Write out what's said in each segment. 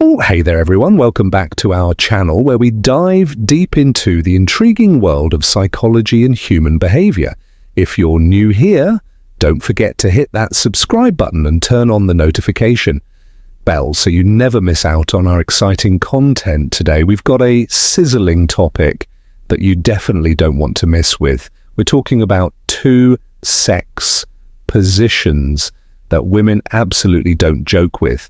Oh, hey there everyone, welcome back to our channel where we dive deep into the intriguing world of psychology and human behavior. If you're new here, don't forget to hit that subscribe button and turn on the notification bell so you never miss out on our exciting content today. We've got a sizzling topic that you definitely don't want to miss with. We're talking about two sex positions that women absolutely don't joke with.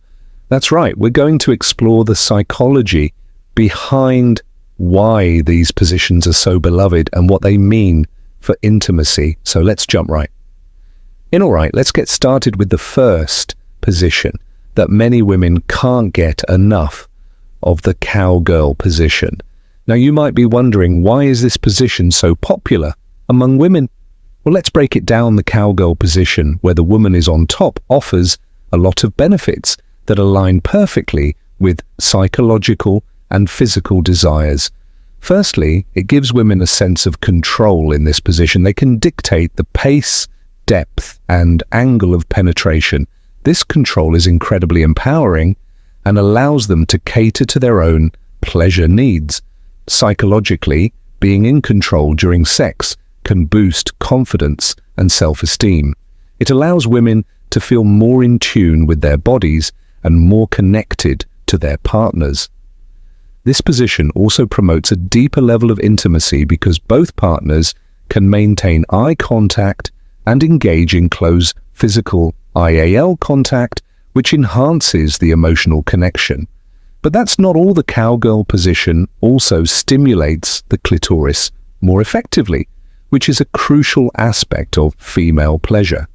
That's right, we're going to explore the psychology behind why these positions are so beloved and what they mean for intimacy. So let's jump right in. All right, let's get started with the first position that many women can't get enough of, the cowgirl position. Now you might be wondering, why is this position so popular among women? Well, let's break it down. The cowgirl position, where the woman is on top, offers a lot of benefits that align perfectly with psychological and physical desires. Firstly, it gives women a sense of control in this position. They can dictate the pace, depth, and angle of penetration. This control is incredibly empowering and allows them to cater to their own pleasure needs. Psychologically, being in control during sex can boost confidence and self-esteem. It allows women to feel more in tune with their bodies and more connected to their partners. This position also promotes a deeper level of intimacy because both partners can maintain eye contact and engage in close physical IAL contact, which enhances the emotional connection. But that's not all. The cowgirl position also stimulates the clitoris more effectively, which is a crucial aspect of female pleasure.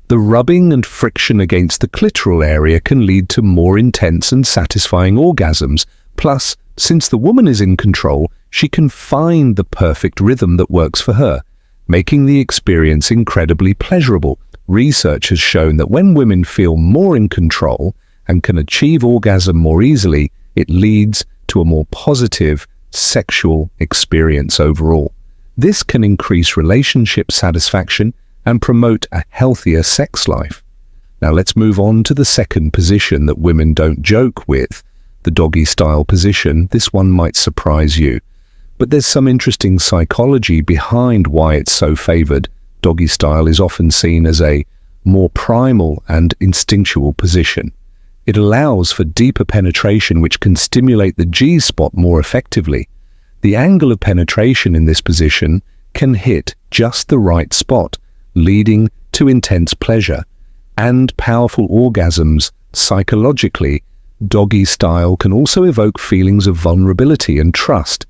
The rubbing and friction against the clitoral area can lead to more intense and satisfying orgasms. Plus, since the woman is in control, she can find the perfect rhythm that works for her, making the experience incredibly pleasurable. Research has shown that when women feel more in control and can achieve orgasm more easily, it leads to a more positive sexual experience overall. This can increase relationship satisfaction and promote a healthier sex life. Now let's move on to the second position that women don't joke with, the doggy style position. This one might surprise you, but there's some interesting psychology behind why it's so favored. Doggy style is often seen as a more primal and instinctual position. It allows for deeper penetration, which can stimulate the G-spot more effectively. The angle of penetration in this position can hit just the right spot, leading to intense pleasure and powerful orgasms. Psychologically, doggy style can also evoke feelings of vulnerability and trust.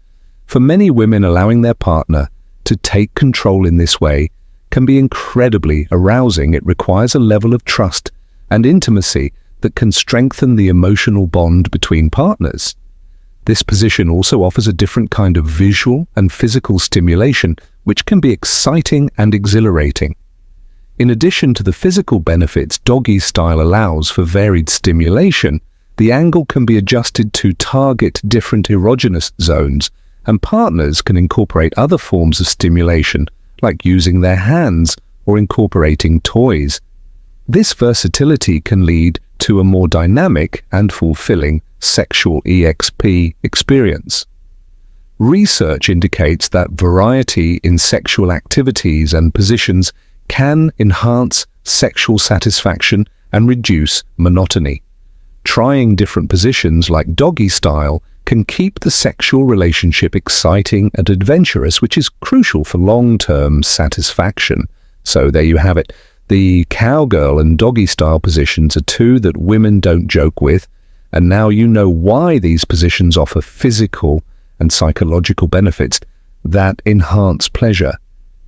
For many women, allowing their partner to take control in this way can be incredibly arousing. It requires a level of trust and intimacy that can strengthen the emotional bond between partners. This position also offers a different kind of visual and physical stimulation, which can be exciting and exhilarating. In addition to the physical benefits, doggy style allows for varied stimulation. The angle can be adjusted to target different erogenous zones, and partners can incorporate other forms of stimulation, like using their hands or incorporating toys. This versatility can lead to a more dynamic and fulfilling sexual EXP experience. Research indicates that variety in sexual activities and positions can enhance sexual satisfaction and reduce monotony. Trying different positions like doggy style can keep the sexual relationship exciting and adventurous, which is crucial for long-term satisfaction. So there you have it. The cowgirl and doggy style positions are two that women don't joke with, and now you know why these positions offer physical and psychological benefits that enhance pleasure,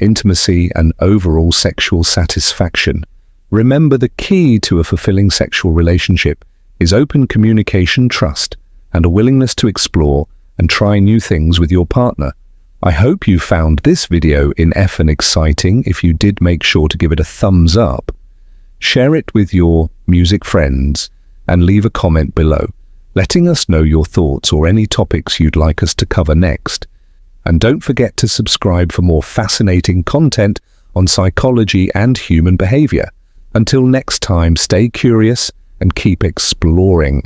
intimacy, and overall sexual satisfaction. Remember, the key to a fulfilling sexual relationship is open communication, trust, and a willingness to explore and try new things with your partner. I hope you found this video effing exciting. If you did, make sure to give it a thumbs up, share it with your music friends, and leave a comment below, letting us know your thoughts or any topics you'd like us to cover next. And don't forget to subscribe for more fascinating content on psychology and human behavior. Until next time, stay curious and keep exploring.